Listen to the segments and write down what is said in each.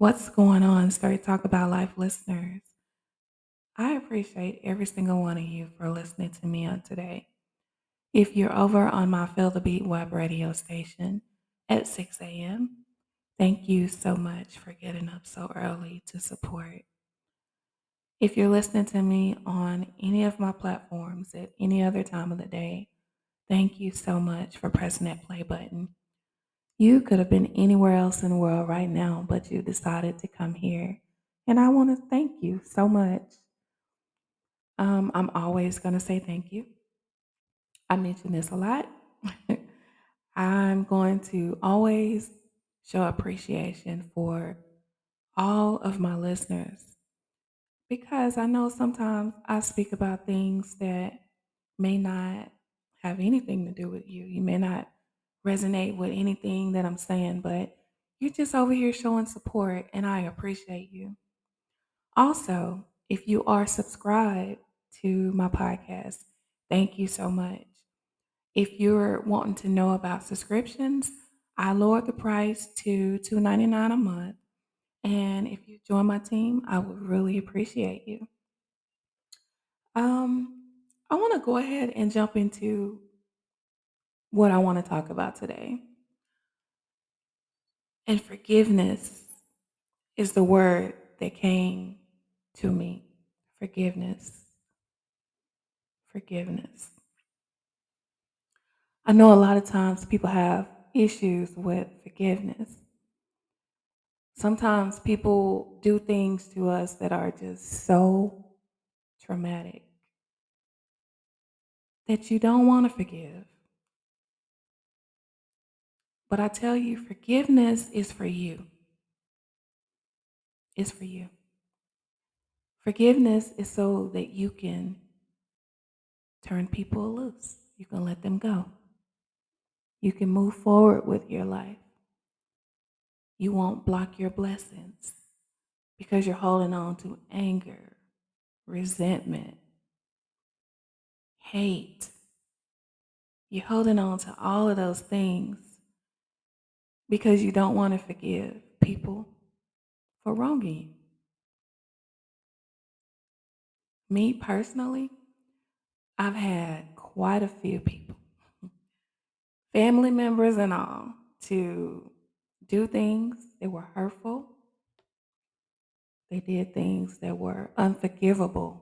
What's going on, Straight Talk About Life listeners? I appreciate every single one of you for listening to me on today. If you're over on my Feel the Beat web radio station at 6 a.m., thank you so much for getting up so early to support. If you're listening to me on any of my platforms at any other time of the day, thank you so much for pressing that play button. You could have been anywhere else in the world right now, but you decided to come here. And I want to thank you so much. I'm always going to say thank you. I mention this a lot. I'm going to always show appreciation for all of my listeners because I know sometimes I speak about things that may not have anything to do with you. You may not resonate with anything that I'm saying, but you're just over here showing support, and I appreciate you. Also, if you are subscribed to my podcast, thank you so much. If you're wanting to know about subscriptions, I lowered the price to $2.99 a month. And if you join my team, I would really appreciate you. Um, I want to go ahead and jump into what I want to talk about today. And forgiveness is the word that came to me. Forgiveness. Forgiveness. I know a lot of times people have issues with forgiveness. Sometimes people do things to us that are just so traumatic that you don't want to forgive. But I tell you, forgiveness is for you. It's for you. Forgiveness is so that you can turn people loose. You can let them go. You can move forward with your life. You won't block your blessings because you're holding on to anger, resentment, hate. You're holding on to all of those things because you don't want to forgive people for wronging you. Me personally, I've had quite a few people, family members and all, to do things that were hurtful. They did things that were unforgivable.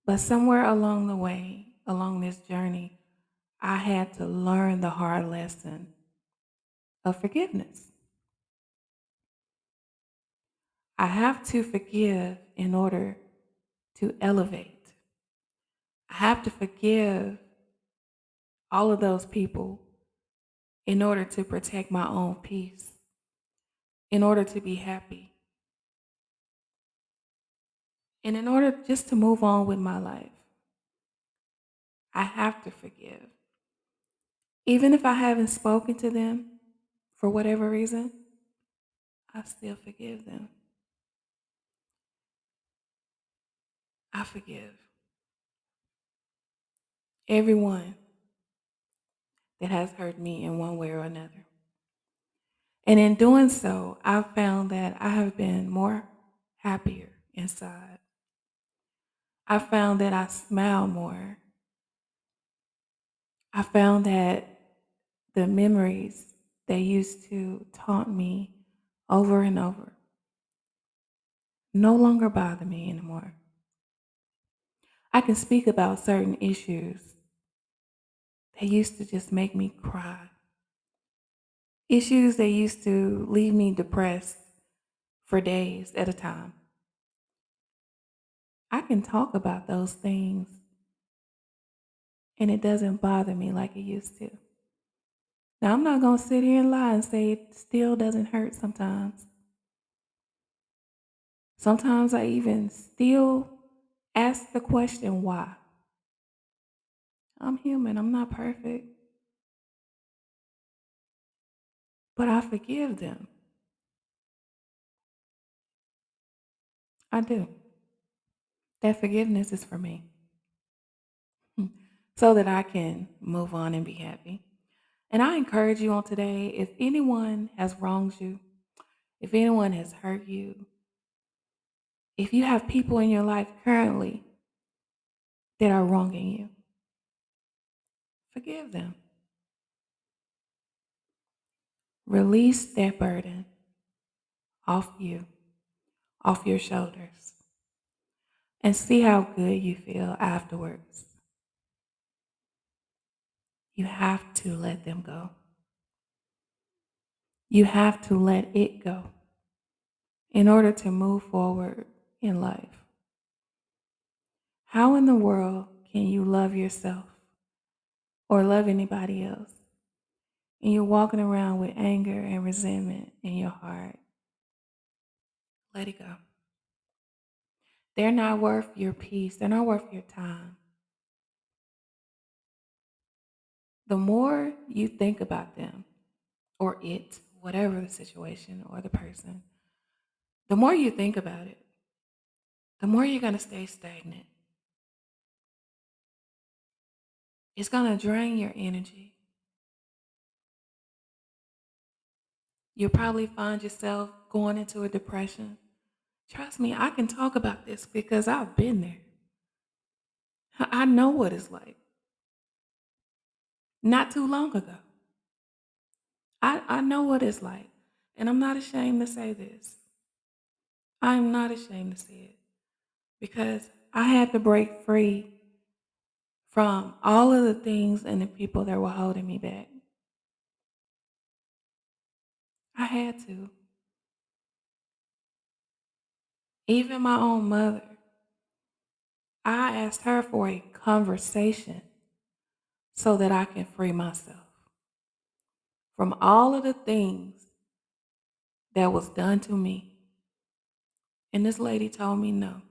But somewhere along the way, along this journey, I had to learn the hard lesson of forgiveness. I have to forgive in order to elevate. I have to forgive all of those people in order to protect my own peace, in order to be happy, and in order just to move on with my life. I have to forgive. Even if I haven't spoken to them for whatever reason, I still forgive them. I forgive everyone that has hurt me in one way or another. And in doing so, I've found that I have been more happier inside. I found that I smile more. I found that the memories that used to taunt me over and over no longer bother me anymore. I can speak about certain issues that used to just make me cry. Issues that used to leave me depressed for days at a time. I can talk about those things and it doesn't bother me like it used to. Now, I'm not going to sit here and lie and say it still doesn't hurt sometimes. Sometimes I even still ask the question why. I'm human, I'm not perfect, but I forgive them. I do. That forgiveness is for me so that I can move on and be happy. And I encourage you on today, if anyone has wronged you, if anyone has hurt you, if you have people in your life currently that are wronging you, forgive them. Release that burden off you, off your shoulders, and see how good you feel afterwards. You have to let them go. You have to let it go in order to move forward in life. How in the world can you love yourself or love anybody else and you're walking around with anger and resentment in your heart? Let it go. They're not worth your peace, they're not worth your time. The more you think about them or it, whatever the situation or the person, the more you think about it, the more you're going to stay stagnant. It's going to drain your energy. You'll probably find yourself going into a depression. Trust me, I can talk about this because I've been there. I know what it's like. Not too long ago. I know what it's like. And I'm not ashamed to say this. I'm not ashamed to say it because I had to break free from all of the things and the people that were holding me back. I had to. Even my own mother, I asked her for a conversation so that I can free myself from all of the things that was done to me. And this lady told me no.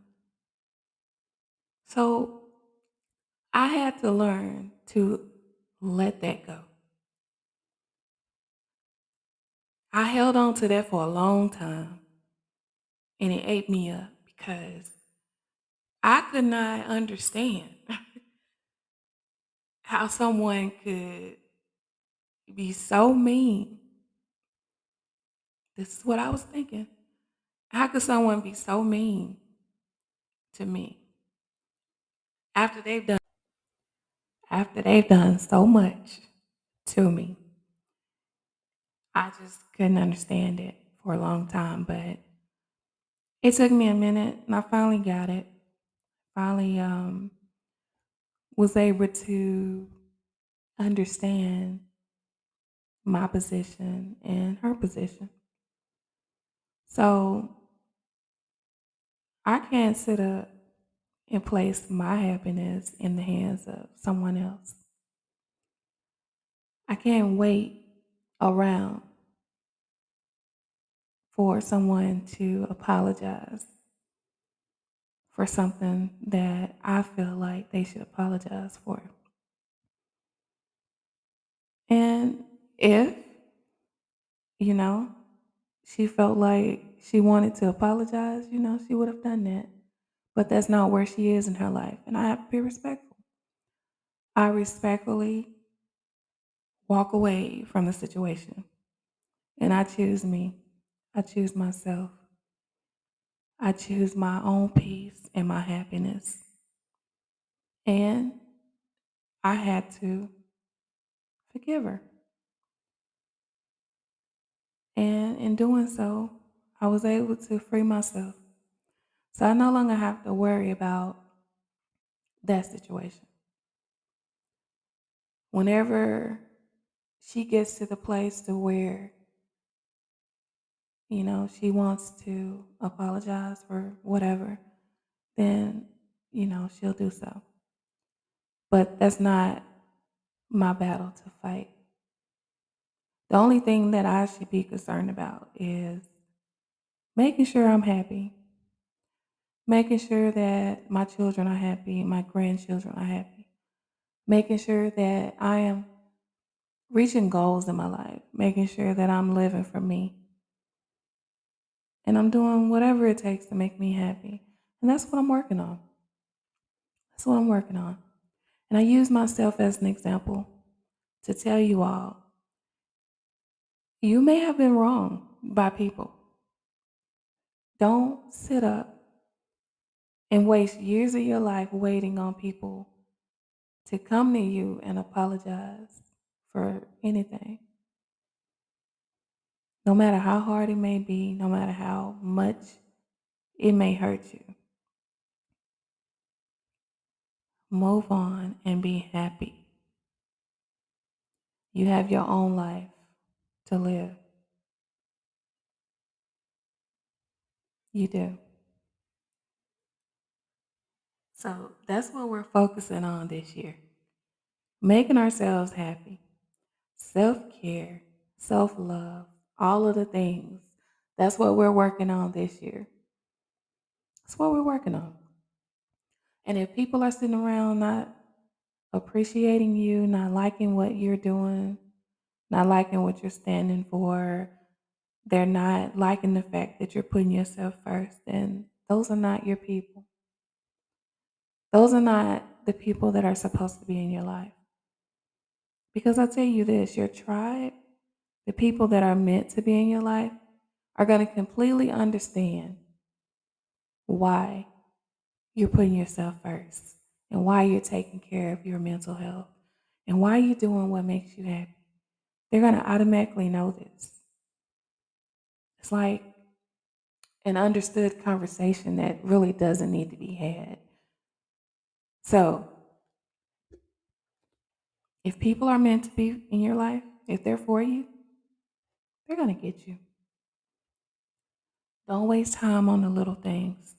So I had to learn to let that go. I held on to that for a long time and it ate me up because I could not understand how someone could be so mean. This is what I was thinking. How could someone be so mean to me after they've done so much to me? I just couldn't understand it for a long time, but it took me a minute and I finally got it. Finally was able to understand my position and her position. So I can't sit up and place my happiness in the hands of someone else. I can't wait around for someone to apologize for something that I feel like they should apologize for. And if, you know, she felt like she wanted to apologize, she would have done that. But that's not where she is in her life. And I have to be respectful. I respectfully walk away from the situation. And I choose me. I choose myself. I choose my own peace and my happiness. And I had to forgive her. And in doing so, I was able to free myself. So I no longer have to worry about that situation. Whenever she gets to the place to where, she wants to apologize for whatever, then, she'll do so. But that's not my battle to fight. The only thing that I should be concerned about is making sure I'm happy, making sure that my children are happy, my grandchildren are happy, making sure that I am reaching goals in my life, making sure that I'm living for me. And I'm doing whatever it takes to make me happy. And that's what I'm working on. That's what I'm working on. And I use myself as an example to tell you all You may have been wrong by people. Don't sit up and waste years of your life waiting on people to come to you and apologize for anything. No matter how hard it may be, no matter how much it may hurt you, move on and be happy. You have your own life to live. You do. So that's what we're focusing on this year, making ourselves happy, self care, self love, all of the things. That's what we're working on this year. That's what we're working on. And if people are sitting around not appreciating you, not liking what you're doing, not liking what you're standing for, they're not liking the fact that you're putting yourself first, then those are not your people. Those are not the people that are supposed to be in your life. Because I'll tell you this, your tribe, the people that are meant to be in your life, are going to completely understand why you're putting yourself first and why you're taking care of your mental health and why you're doing what makes you happy. They're going to automatically know this. It's like an understood conversation that really doesn't need to be had. So, if people are meant to be in your life, if they're for you, they're going to get you. Don't waste time on the little things.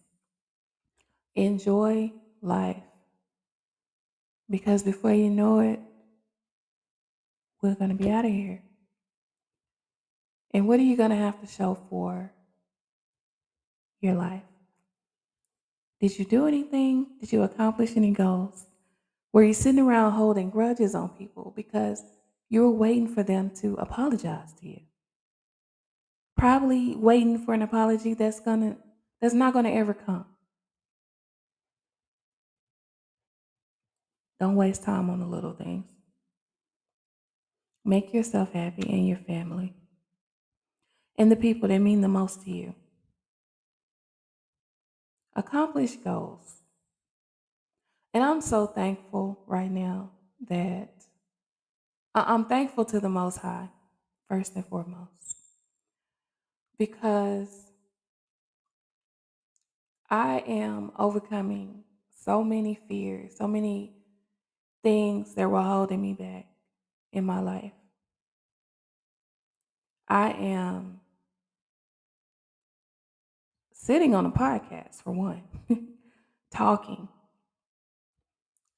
Enjoy life because before you know it, we're going to be out of here. And what are you going to have to show for your life? Did you do anything? Did you accomplish any goals? Were you sitting around holding grudges on people because you were waiting for them to apologize to you? Probably waiting for an apology that's not gonna ever come. Don't waste time on the little things. Make yourself happy and your family and the people that mean the most to you. Accomplish goals. And I'm so thankful right now that I'm thankful to the Most High, first and foremost, because I am overcoming so many fears, so many things that were holding me back in my life. I am sitting on a podcast, for one, talking.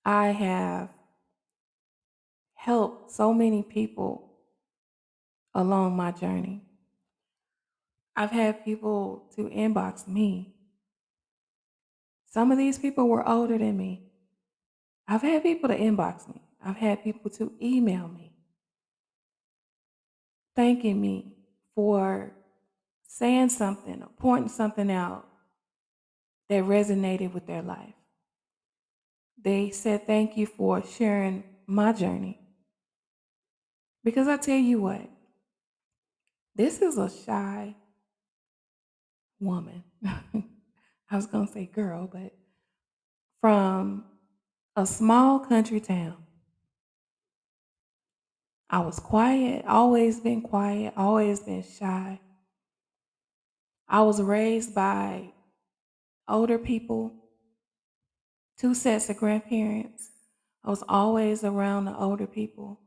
I have helped so many people along my journey. I've had people to inbox me. Some of these people were older than me. I've had people to inbox me. I've had people to email me, thanking me for saying something or pointing something out that resonated with their life. They said thank you for sharing my journey. Because I tell you what, this is a shy woman. I was going to say girl, but from a small country town. I was quiet, always been shy. I was raised by older people, two sets of grandparents. I was always around the older people.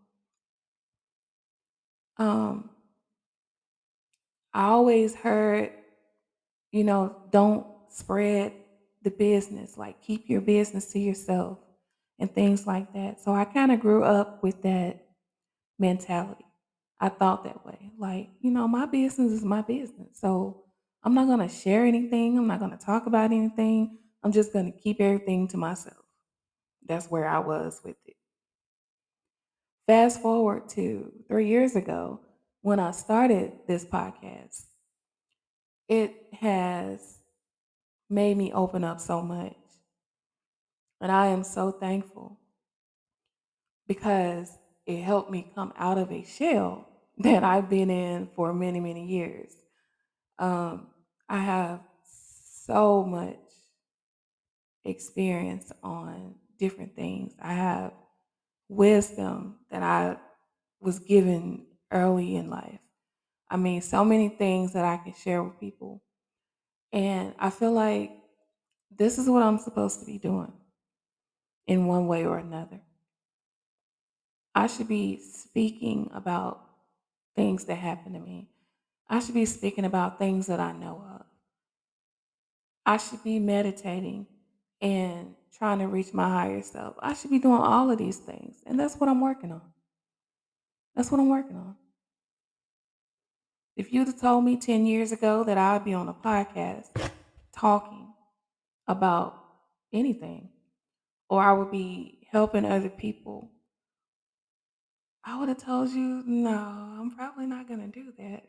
Um, I always heard, don't spread the business, like keep your business to yourself and things like that. So I kind of grew up with that mentality. I thought that way. Like, my business is my business. So I'm not going to share anything. I'm not going to talk about anything. I'm just going to keep everything to myself. That's where I was with it. Fast forward to 3 years ago when I started this podcast, it has made me open up so much. And I am so thankful because it helped me come out of a shell that I've been in for many, many years. Um, I have so much experience on different things. I have wisdom that I was given early in life. I mean, so many things that I can share with people. And I feel like this is what I'm supposed to be doing in one way or another. I should be speaking about things that happen to me. I should be speaking about things that I know of. I should be meditating and trying to reach my higher self. I should be doing all of these things. And that's what I'm working on. That's what I'm working on. If you'd have told me 10 years ago that I'd be on a podcast talking about anything, or I would be helping other people, I would have told you, no, I'm probably not going to do that.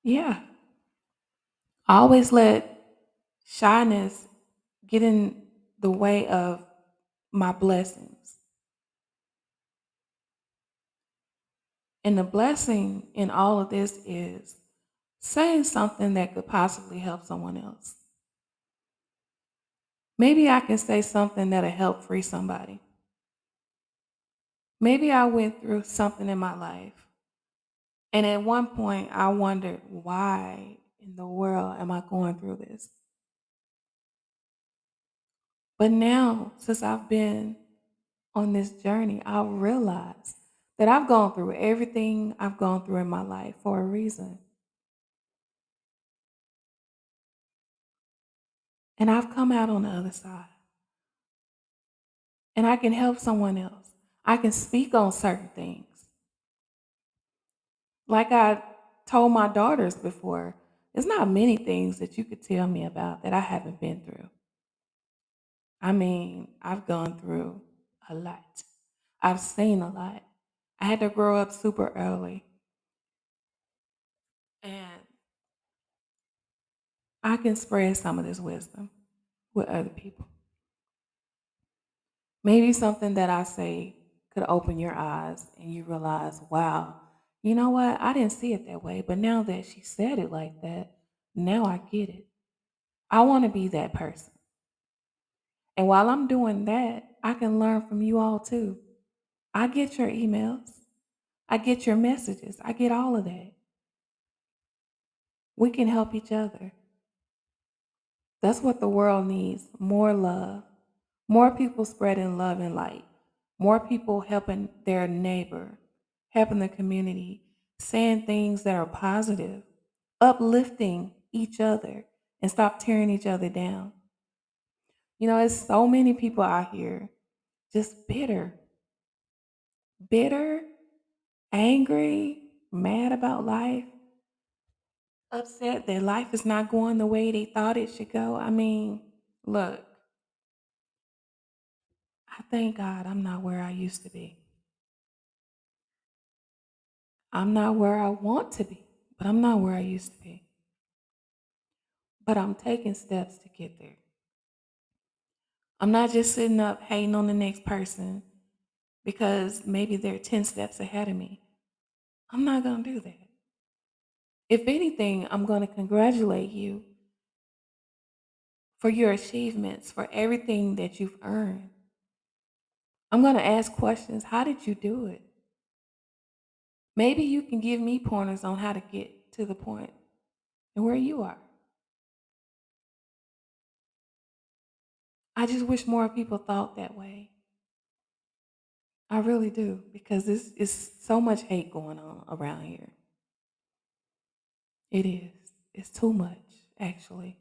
Yeah. I always let shyness get in the way of my blessings. And the blessing in all of this is saying something that could possibly help someone else. Maybe I can say something that'll help free somebody. Maybe I went through something in my life. And at one point, I wondered, why in the world am I going through this? But now, since I've been on this journey, I realize that I've gone through everything I've gone through in my life for a reason. And I've come out on the other side. And I can help someone else. I can speak on certain things. Like I told my daughters before, there's not many things that you could tell me about that I haven't been through. I mean, I've gone through a lot. I've seen a lot. I had to grow up super early, and I can spread some of this wisdom with other people. Maybe something that I say could open your eyes and you realize, wow, you know what? I didn't see it that way, but now that she said it like that, now I get it. I want to be that person. And while I'm doing that, I can learn from you all too. I get your emails, I get your messages, I get all of that. We can help each other. That's what the world needs, more love, more people spreading love and light, more people helping their neighbor, helping the community, saying things that are positive, uplifting each other, and stop tearing each other down. You know, it's so many people out here just bitter, angry, mad about life, upset that life is not going the way they thought it should go. I mean, look, I thank God I'm not where I used to be. I'm not where I want to be, but I'm not where I used to be. But I'm taking steps to get there. I'm not just sitting up hating on the next person because maybe they're 10 steps ahead of me. I'm not going to do that. If anything, I'm going to congratulate you for your achievements, for everything that you've earned. I'm going to ask questions. How did you do it? Maybe you can give me pointers on how to get to the point and where you are. I just wish more people thought that way. I really do because this is so much hate going on around here. It is. It's too much, actually.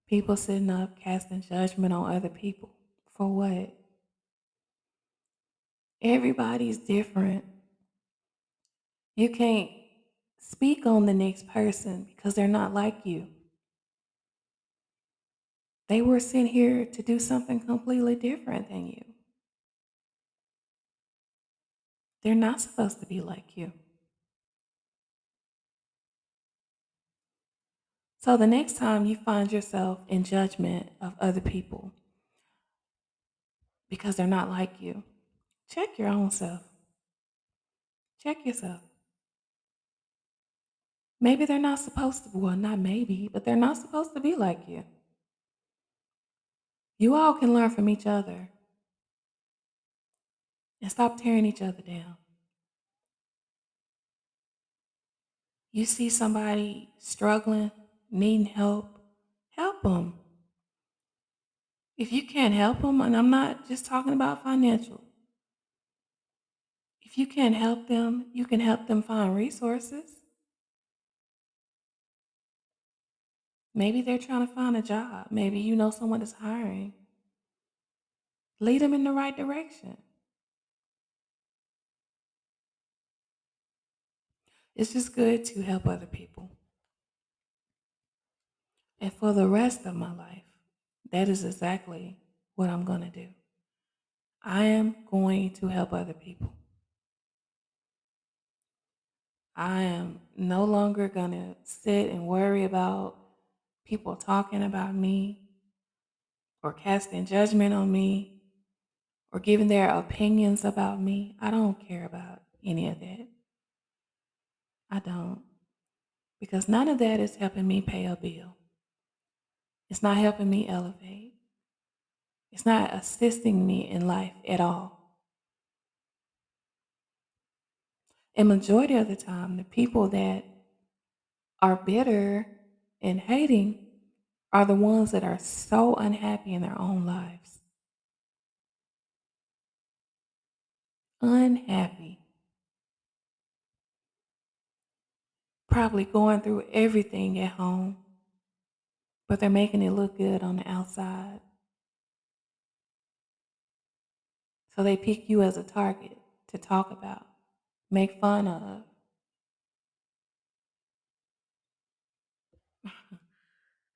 People sitting up casting judgment on other people. For what? Everybody's different. You can't speak on the next person because they're not like you. They were sent here to do something completely different than you. They're not supposed to be like you. So the next time you find yourself in judgment of other people, because they're not like you. Check your own self. Check yourself. Maybe they're not supposed to, well, not maybe, but they're not supposed to be like you. You all can learn from each other and stop tearing each other down. You see somebody struggling, needing help them. If you can't help them, and I'm not just talking about financial, if you can't help them, you can help them find resources. Maybe they're trying to find a job. Maybe you know someone is hiring. Lead them in the right direction. It's just good to help other people. And for the rest of my life, that is exactly what I'm going to do. I am going to help other people. I am no longer going to sit and worry about people talking about me or casting judgment on me or giving their opinions about me. I don't care about any of that. I don't. Because none of that is helping me pay a bill. It's not helping me elevate. It's not assisting me in life at all. And majority of the time, the people that are bitter and hating are the ones that are so unhappy in their own lives. Unhappy. Probably going through everything at home, but they're making it look good on the outside. So they pick you as a target to talk about, make fun of.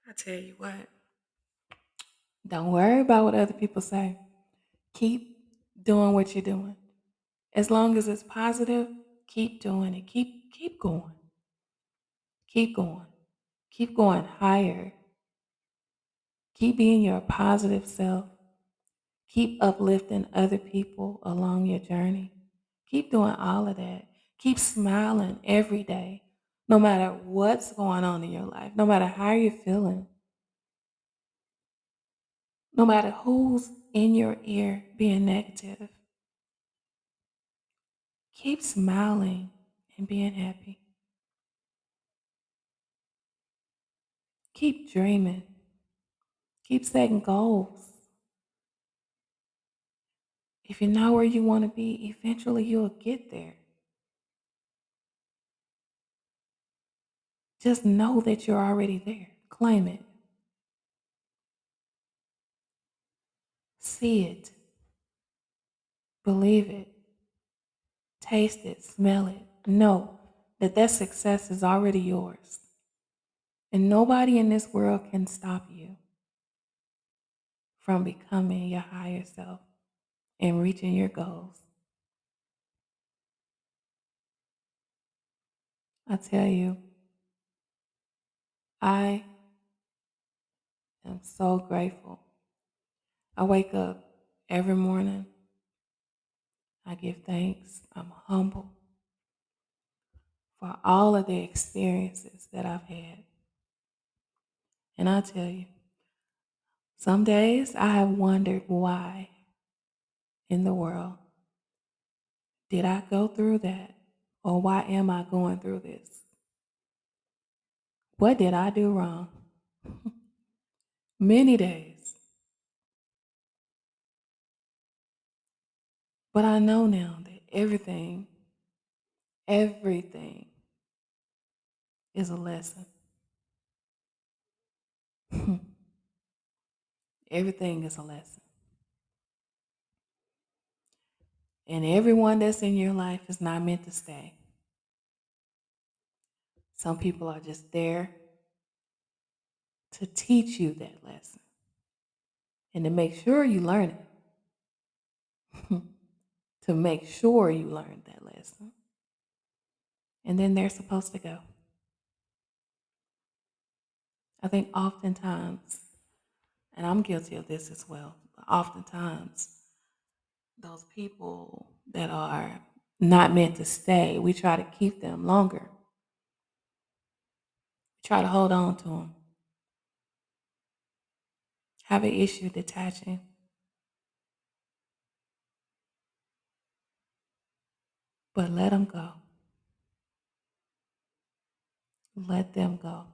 I tell you what, don't worry about what other people say. Keep doing what you're doing. As long as it's positive, keep doing it. Keep going. Keep going. Keep going higher. Keep being your positive self. Keep uplifting other people along your journey. Keep doing all of that. Keep smiling every day, no matter what's going on in your life, no matter how you're feeling, no matter who's in your ear being negative. Keep smiling and being happy. Keep dreaming. Keep setting goals. If you know where you want to be, eventually you'll get there. Just know that you're already there. Claim it. See it. Believe it. Taste it. Smell it. Know that that success is already yours. And nobody in this world can stop you from becoming your higher self and reaching your goals. I tell you, I am so grateful. I wake up every morning. I give thanks. I'm humble for all of the experiences that I've had. And I tell you, some days I have wondered why in the world did I go through that? Or why am I going through this? What did I do wrong? Many days. But I know now that everything is a lesson. Everything is a lesson. And everyone that's in your life is not meant to stay. Some people are just there to teach you that lesson and to make sure you learn it. To make sure you learn that lesson. And then they're supposed to go. I think oftentimes, and I'm guilty of this as well, but oftentimes those people that are not meant to stay, we try to keep them longer. We try to hold on to them. Have an issue detaching, but let them go. Let them go.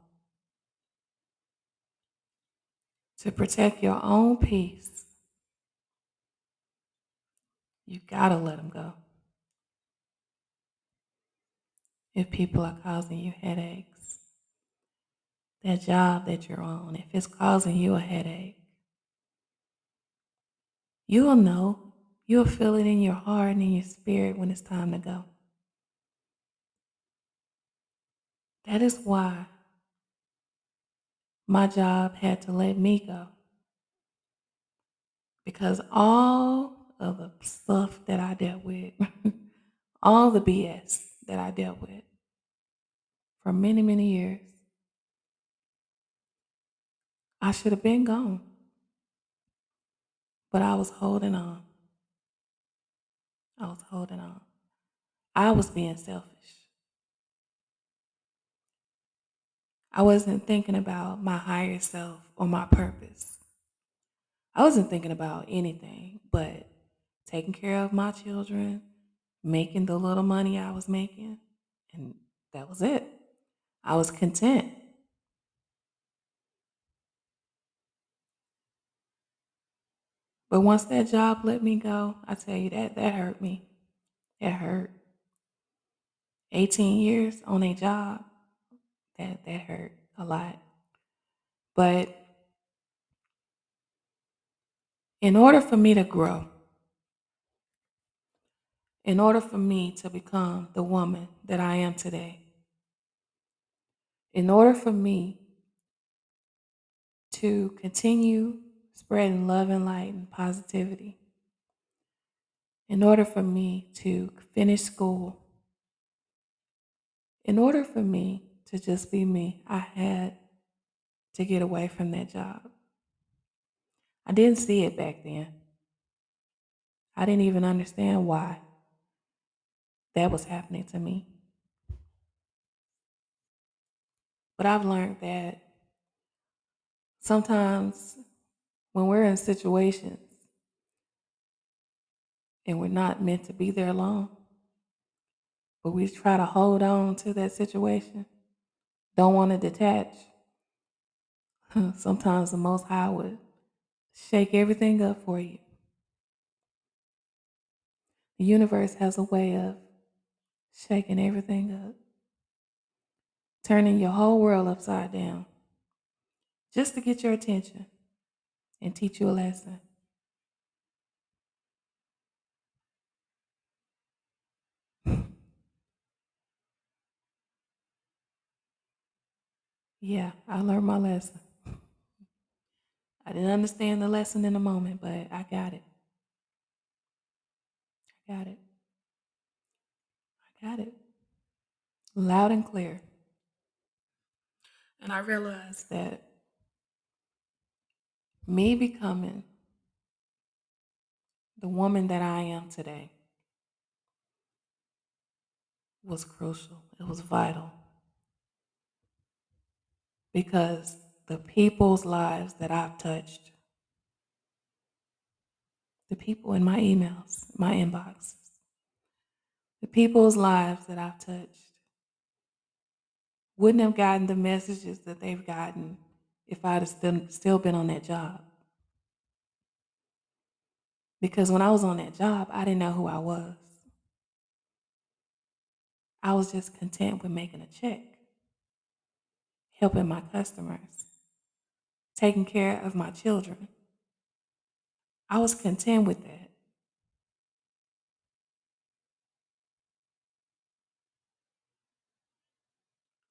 To protect your own peace, you gotta let them go. If people are causing you headaches, that job that you're on, if it's causing you a headache, you'll know. You'll feel it in your heart and in your spirit when it's time to go. That is why my job had to let me go. Because all of the stuff that I dealt with, all the BS that I dealt with for many, many years, I should have been gone. But I was holding on. I was holding on. I was being selfish. I wasn't thinking about my higher self or my purpose. I wasn't thinking about anything but taking care of my children, making the little money I was making, and that was it. I was content. But once that job let me go, I tell you that hurt me. It hurt. 18 years on a job, that hurt a lot. But in order for me to grow, in order for me to become the woman that I am today, in order for me to continue spreading love and light and positivity, in order for me to finish school, in order for me to just be me, I had to get away from that job. I didn't see it back then. I didn't even understand why that was happening to me. But I've learned that sometimes when we're in situations and we're not meant to be there long, but we try to hold on to that situation, don't want to detach, sometimes the Most High would shake everything up for you. The universe has a way of shaking everything up, turning your whole world upside down just to get your attention and teach you a lesson. Yeah, I learned my lesson. I didn't understand the lesson in the moment, but I got it. I got it. I got it. Loud and clear. And I realized that me becoming the woman that I am today was crucial. It was vital because the people's lives that I've touched, the people in my emails, my inboxes, the people's lives that I've touched wouldn't have gotten the messages that they've gotten if I'd have still been on that job. Because when I was on that job, I didn't know who I was. I was just content with making a check, helping my customers, taking care of my children. I was content with that.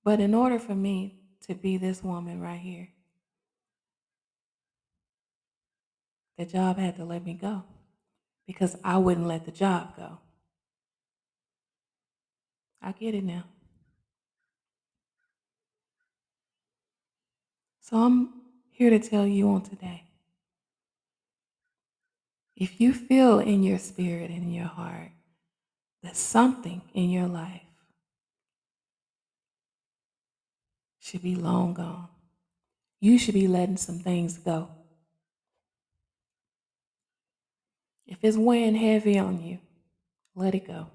But in order for me to be this woman right here, the job had to let me go because I wouldn't let the job go. I get it now. So I'm here to tell you on today, If you feel in your spirit and in your heart that something in your life should be long gone, you should be letting some things go. If it's weighing heavy on you, let it go.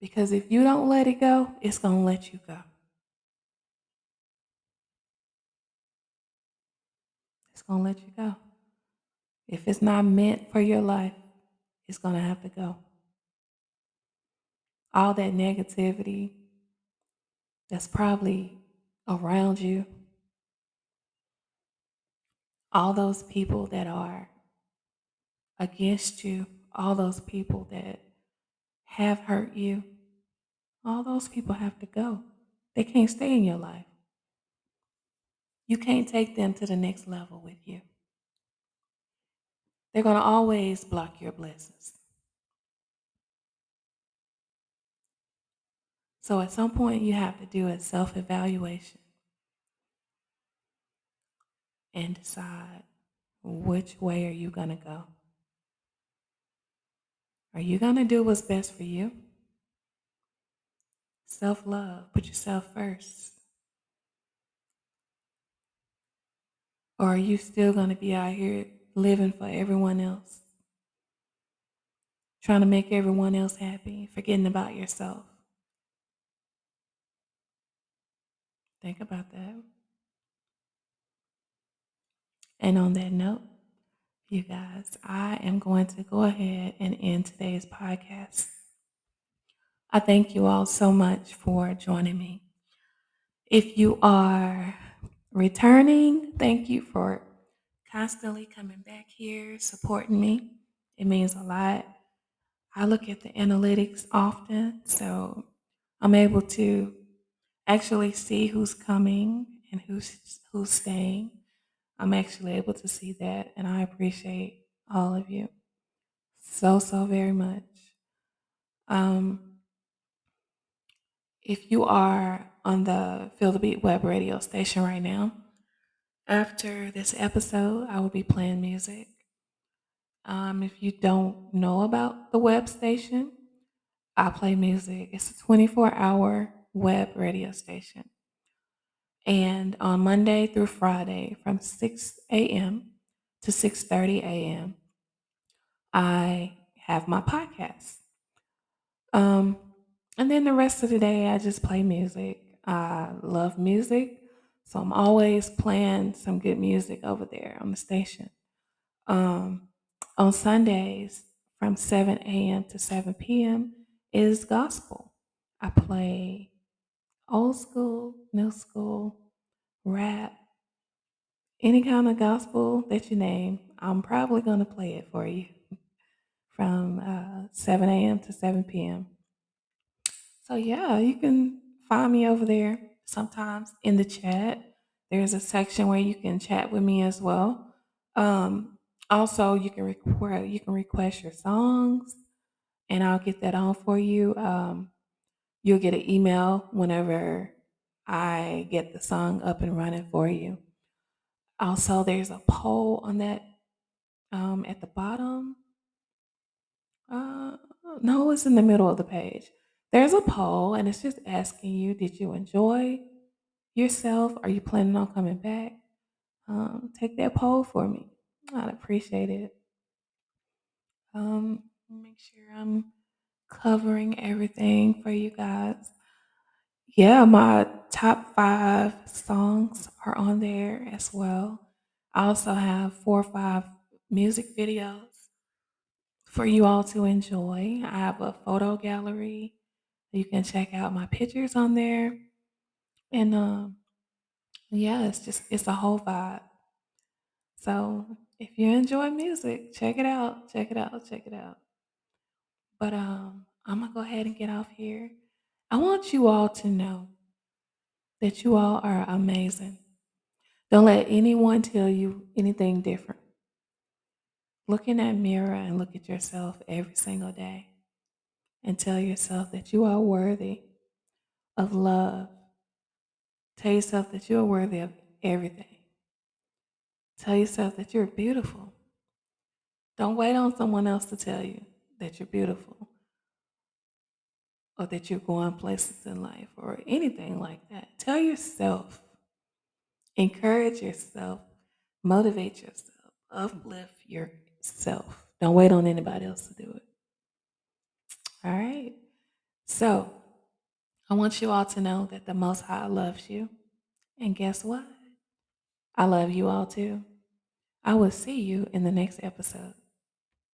Because if you don't let it go, it's going to let you go. It's going to let you go. If it's not meant for your life, it's going to have to go. All that negativity that's probably around you, all those people that are against you, all those people that have hurt you, all those people have to go. They can't stay in your life. You can't take them to the next level with you. They're going to always block your blessings. So at some point, you have to do a self evaluation and decide which way are you going to go. Are you going to do what's best for you? Self love, put yourself first. Or are you still going to be out here living for everyone else? Trying to make everyone else happy, forgetting about yourself. Think about that. And on that note, you guys, I am going to go ahead and end today's podcast. I thank you all so much for joining me. If you are returning, thank you for constantly coming back here, supporting me. It means a lot. I look at the analytics often, so I'm able to actually see who's coming and who's staying. I'm actually able to see that, and I appreciate all of you so very much. Um, if you are on the Feel the Beat web radio station right now, after this episode, I will be playing music. If you don't know about the web station, I play music. It's a 24-hour web radio station. And on Monday through Friday from 6 a.m. to 6:30 a.m., I have my podcast. Um, and then the rest of the day, I just play music. I love music, so I'm always playing some good music over there on the station. Um, on Sundays from 7 a.m. to 7 p.m. is gospel. I play old school, new school, rap, any kind of gospel that you name. I'm probably going to play it for you from 7 a.m. to 7 p.m. So, yeah, you can find me over there sometimes in the chat. There's a section where you can chat with me as well. Also, you can request your songs, and I'll get that on for you. You'll get an email whenever I get the song up and running for you. Also, there's a poll on that at the bottom. Uh, no, it's in the middle of the page. There's a poll, and it's just asking you, did you enjoy yourself? Are you planning on coming back? Take that poll for me. I'd appreciate it. Make sure I'm covering everything for you guys. Yeah, my top 5 songs are on there as well. I also have 4 or 5 music videos for you all to enjoy. I have a photo gallery. You can check out my pictures on there. And yeah, it's a whole vibe. So if you enjoy music, check it out. Check it out. Check it out. But I'm gonna go ahead and get off here. I want you all to know that you all are amazing. Don't let anyone tell you anything different. Look in that mirror and look at yourself every single day and tell yourself that you are worthy of love. Tell yourself that you are worthy of everything. Tell yourself that you're beautiful. Don't wait on someone else to tell you that you're beautiful or that you're going places in life or anything like that. Tell yourself, encourage yourself, motivate yourself, uplift yourself. Don't wait on anybody else to do it. All right. So I want you all to know that the Most High loves you. And guess what? I love you all too. I will see you in the next episode.